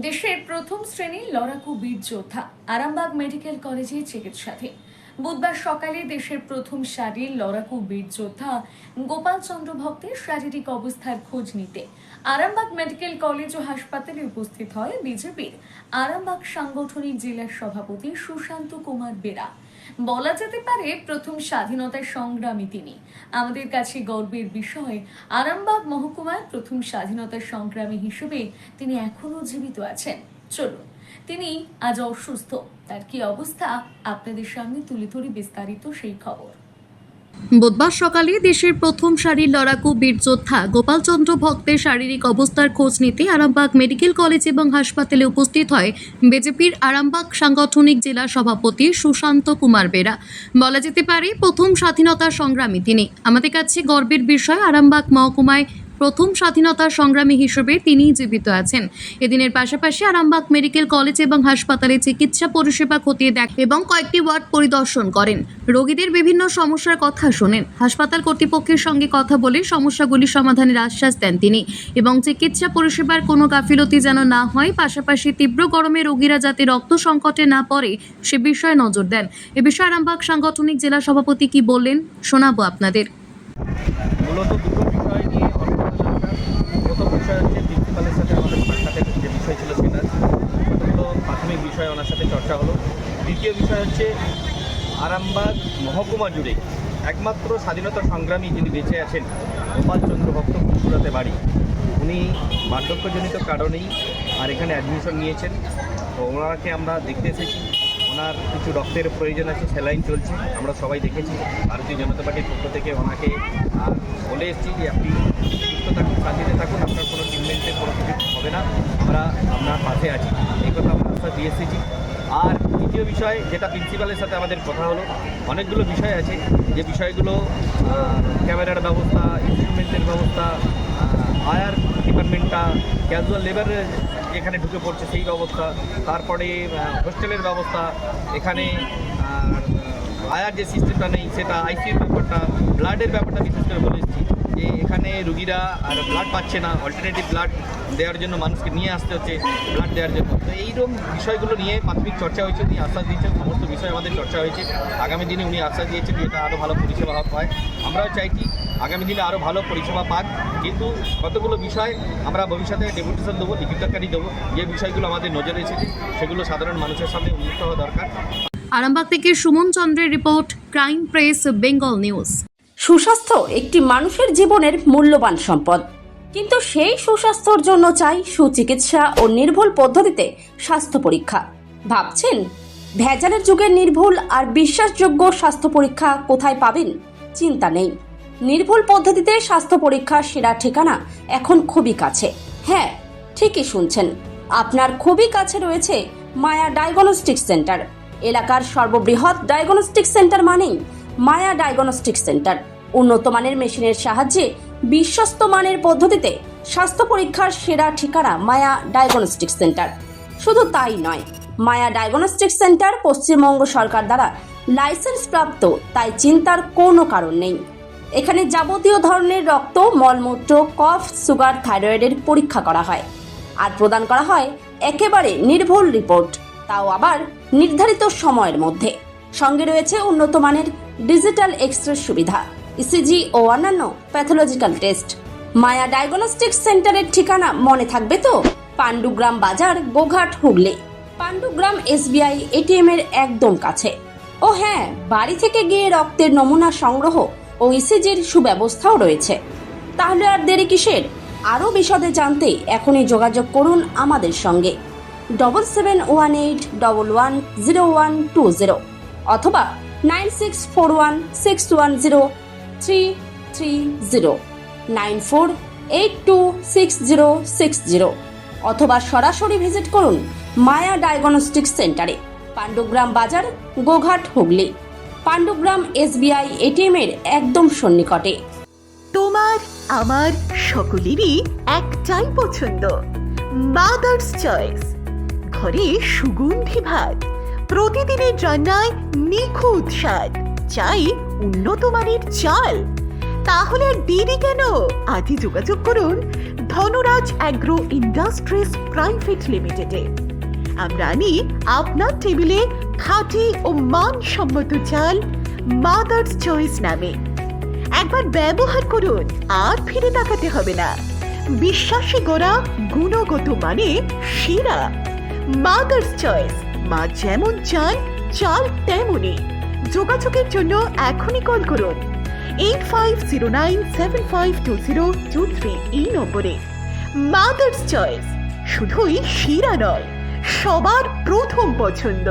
দেশের প্রথম শ্রেণীর লড়াকু বীর যোদ্ধা আরামবাগ মেডিকেল কলেজে চিকিৎসাধীন। বুধবার সকালে দেশের প্রথম সারির লড়াকু বীর যোদ্ধা গোপাল চন্দ্র ভক্তের শারীরিক অবস্থার খোঁজ নিতে আরামবাগ মেডিকেল কলেজ ও হাসপাতালে উপস্থিত হয় বিজেপির আরামবাগ সাংগঠনিক জেলার সভাপতি সুশান্ত কুমার বেরা। বলা যেতে পারে প্রথম স্বাধীনতার সংগ্রামী তিনি। আমাদের কাছে গর্বের বিষয়, আরামবাগ মহকুমার প্রথম স্বাধীনতার সংগ্রামী হিসেবে তিনি এখনো জীবিত আছেন। চলুন, তিনি আজ অসুস্থ, তার কি অবস্থা আপনাদের সামনে তুলে ধরি বিস্তারিত সেই খবর। বুধবার সকালে দেশের প্রথম সারির লড়াকু বীর যোদ্ধা গোপাল চন্দ্র ভক্তের শারীরিক অবস্থার খোঁজ নিতে আরামবাগ মেডিকেল কলেজ এবং হাসপাতালে উপস্থিত হয় বিজেপির আরামবাগ সাংগঠনিক জেলা সভাপতি সুশান্ত কুমার বেরা। বলা যেতে পারে প্রথম স্বাধীনতার সংগ্রামী তিনি। আমাদের কাছে গর্বের বিষয়, আরামবাগ মহকুমায় প্রথম স্বাধীনতার সংগ্রামী হিসেবে তিনি জীবিত আছেন। এদিনের পাশাপাশি আরামবাগ মেডিকেল কলেজ এবং হাসপাতালে চিকিৎসা পরিষেবা খতিয়ে দেখেন এবং কয়েকটি ওয়ার্ড পরিদর্শন করেন। রোগীদের বিভিন্ন সমস্যার কথা শোনেন। হাসপাতাল কর্তৃপক্ষের সঙ্গে কথা বলে সমস্যাগুলি সমাধানের আশ্বাস দেন তিনি এবং চিকিৎসা পরিষেবার কোনো গাফিলতি যেন না হয়, পাশাপাশি তীব্র গরমে রোগীরা যাতে রক্ত সংকটে না পড়ে সে বিষয়ে নজর দেন। এ বিষয়ে আরামবাগ সাংগঠনিক জেলা সভাপতি কি বললেন শোনাবো আপনাদের। মূলত দুটো বিষয় নিয়ে প্রথম বিষয় হচ্ছে প্রিন্সিপালের সাথে আমাদের সাক্ষাতের যে বিষয় ছিল সেটা কতগুলো প্রাথমিক বিষয় ওনার সাথে চর্চা হলো। দ্বিতীয় বিষয় হচ্ছে আরামবাগ মহকুমা জুড়ে একমাত্র স্বাধীনতা সংগ্রামী যিনি বেঁচে আছেন গোপাল চন্দ্র ভক্ত কুসুরাতে বাড়ি, উনি বার্ধক্যজনিত কারণেই আর এখানে অ্যাডমিশন নিয়েছেন। তো ওনাকে আমরা দেখতে এসেছি। ওনার কিছু রক্তের প্রয়োজন আছে, স্যালাইন চলছে, আমরা সবাই দেখেছি। ভারতীয় জনতা পার্টির পক্ষ থেকে ওনাকে বলে এসেছি যে আপনি সুস্থ থাকুন, শান্তিতে থাকুন, আপনার কোনো ট্রিটমেন্টের কোনো কিছু হবে না, আমরা আপনার পাশে আছি, এই কথা আমরা আশ্বাস দিয়ে এসেছি। আর দ্বিতীয় বিষয় যেটা প্রিন্সিপালের সাথে আমাদের কথা হলো, অনেকগুলো বিষয় আছে যে বিষয়গুলো ক্যামেরার ব্যবস্থা, ইনস্ট্রুমেন্টের ব্যবস্থা, আয়ার ডিপার্টমেন্টটা, ক্যাজুয়াল লেবার যেখানে ঢুকে পড়ছে সেই ব্যবস্থা, তারপরে হোস্টেলের ব্যবস্থা, এখানে আয়ার যে সিস্টেমটা নেই সেটা, আইসিইউর ব্যাপারটা, ব্লাডের ব্যাপারটা বিশেষ করে বলে এসেছি যে এখানে রুগীরা আর ব্লাড পাচ্ছে না, অল্টারনেটিভ ব্লাড দেওয়ার জন্য মানুষকে নিয়ে আসতে হচ্ছে ব্লাড দেওয়ার জন্য। তো এইরকম বিষয়গুলো নিয়ে প্রাথমিক চর্চা হয়েছে, উনি আশ্বাস দিয়েছেন, সমস্ত বিষয় আমাদের চর্চা হয়েছে। আগামী দিনে উনি আশ্বাস দিয়েছেন যে এটা আরও ভালো পরিষেবা পায়। আমরাও চাইছি আগামী দিনে আরও ভালো পরিষেবা পাক, কিন্তু কতগুলো বিষয় আমরা ভবিষ্যতে ডেপুটেশন দেবো, লিখিতকারী দেবো, যে বিষয়গুলো আমাদের নজরে এসেছে সেগুলো সাধারণ মানুষের সামনে উন্মুক্ত হওয়া দরকার। আরামবাগ থেকে সুমন চন্দ্রের report, crime press, Bengal news. সুস্বাস্থ্য একটি মানুষের জীবনের মূল্যবান সম্পদ, কিন্তু সেই সুস্বাস্থ্যর জন্য চাই সুচিকিৎসা ও নির্ভুল পদ্ধতিতে স্বাস্থ্য পরীক্ষা। ভাবছেন ভেজালের যুগের নির্ভুল আর বিশ্বাসযোগ্য স্বাস্থ্য পরীক্ষা কোথায় পাবেন? চিন্তা নেই, নির্ভুল পদ্ধতিতে স্বাস্থ্য পরীক্ষার সেরা ঠিকানা এখন খুবই কাছে। হ্যাঁ, ঠিকই শুনছেন, আপনার খুবই কাছে রয়েছে মায়া ডায়াগনস্টিক সেন্টার। এলাকার সর্ববৃহৎ ডায়াগনস্টিক সেন্টার মানেই মায়া ডায়াগনস্টিক সেন্টার। উন্নত মানের মেশিনের সাহায্যে বিশ্বস্ত মানের পদ্ধতিতে স্বাস্থ্য পরীক্ষার সেরা ঠিকানা মায়া ডায়াগনস্টিক সেন্টার। শুধু তাই নয়, মায়া ডায়াগনস্টিক সেন্টার পশ্চিমবঙ্গ সরকার দ্বারা লাইসেন্স প্রাপ্ত, তাই চিন্তার কোনো কারণ নেই। এখানে যাবতীয় ধরনের রক্ত, মলমূত্র, কফ, সুগার, থাইরয়েডের পরীক্ষা করা হয় আর প্রদান করা হয় একেবারে নির্ভুল রিপোর্ট, তাও আবার নির্ধারিত সময়ের মধ্যে। সঙ্গে রয়েছে উন্নত মানের ডিজিটাল এক্স-রে সুবিধা, ইসিজি ও অন্যান্য প্যাথোলজিক্যাল টেস্ট। মায়া ডায়াগনস্টিক সেন্টারের ঠিকানা মনে থাকবে তো? পাণ্ডুগ্রাম বাজার, গোঘাট, হুগলি। পাণ্ডুগ্রাম এসবিআই এটিএম এর একদম কাছে। ও হ্যাঁ, বাড়ি থেকে গিয়ে রক্তের নমুনা সংগ্রহ ও ইসিজির সুব্যবস্থাও রয়েছে। তাহলে আর দেরি কিসের? আরও বিশদে জানতে এখনই যোগাযোগ করুন আমাদের সঙ্গে 7718110120 অথবা 9641610330, 94826060 অথবা সরাসরি ভিজিট করুন মায়া ডায়াগনস্টিক সেন্টারে, পাণ্ডুগ্রাম বাজার, গোঘাট, হুগলি। পাণ্ডুগ্রাম এসবিআই এটিএম এর একদম সন্নিকটে। তোমার আমার সকলেরই একটাই পছন্দ, মাদার্স চয়েস। ঘরে সুগন্ধি ভাত, প্রতিদিনের রান্নায় নিখুঁত স্বাদ, চাই উন্নত মানের চাল। তাহলে আর দেরি কেন? আজই যোগাযোগ করুন ধনরাজ অ্যাগ্রো ইন্ডাস্ট্রিজ প্রাইভেট লিমিটেডে। আমরা আনি আপনার টেবিলে খাঁটি ও মানসম্মত চাল মাদার্স চয়েস নামে। একবার ব্যবহার করুন, আর ফিরে তাকাতে হবে না। বিশ্বাসে গড়া গুণগত মানে সেরা মাদার্স চয়েস। মা যেমন চান, চাল তেমনই। যোগাযোগের জন্য এখনই কল করুন 8509752023 এই নম্বরে। মাদার্স চয়েস শুধুই সেরা নয়, সবার প্রথম পছন্দ।